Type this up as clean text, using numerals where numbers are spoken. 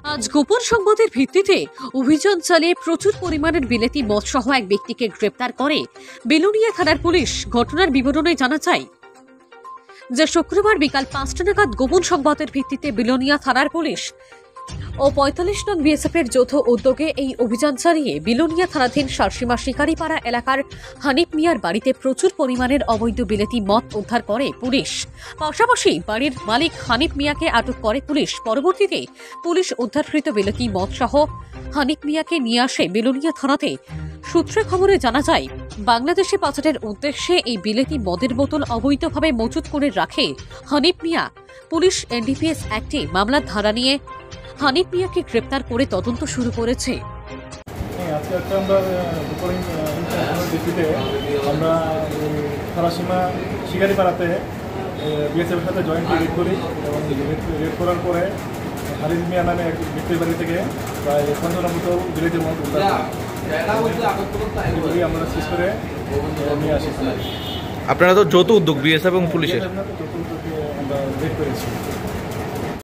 আজ গোপন সংবাদের ভিত্তিতে অভিযান চালিয়ে প্রচুর পরিমাণের বিলেতি মদ সহ এক ব্যক্তিকে গ্রেপ্তার করে বেলোনিয়া থানার পুলিশ। ঘটনার বিবরণে জানা যায় যে শুক্রবার বিকাল 5টা নাগাদ গোপন সংবাদের ভিত্তিতে বেলোনিয়া থানার পুলিশ ও 45 নং বিএসএফ এর যৌথ উদ্যোগে এই অভিযান চালিয়ে বেলোনিয়া থানাধীন সারসীমা শিকারিপাড়া এলাকার হানিফ মিয়ার বাড়িতে প্রচুর পরিমাণের অবৈধ বিলেতি মদ উদ্ধার করে পুলিশ। পাশাপাশি বাড়ির মালিক হানিফ মিয়াকে আটক করে পুলিশ। পরবর্তীতে পুলিশ উদ্ধারকৃত বিলেতি মদ সহ হানিফ মিয়াকে নিয়ে আসে বেলোনিয়া থানাতে। সূত্রে খবরে জানা যায় বাংলাদেশে পাচারের উদ্দেশ্যে এই বিলেতি মদের বোতল অবৈধভাবে মজুত করে রাখে হানিফ মিয়া। পুলিশ এনডিপিএস অ্যাক্টে মামলার ধারা নিয়ে হানিফ মিয়াকে গ্রেপ্তার করে তদন্ত শুরু করেছে। আমরা সারাসীমা শিকারিপাড়াতে বিএসএফের সাথে জয়েন্টলি রেড করি এবং রেড করার পরে হানিফ মিয়া নামে এক ব্যক্তির বাড়ি থেকে প্রায় 15 মতো বিলেতি মদ উদ্ধার করি। আমরা শেষ করে নিয়ে আসি। আপনারা তো যৌথ উদ্যোগ বিএসএফ এবং পুলিশের যৌথ উদ্যোগে আমরা রেড করেছি।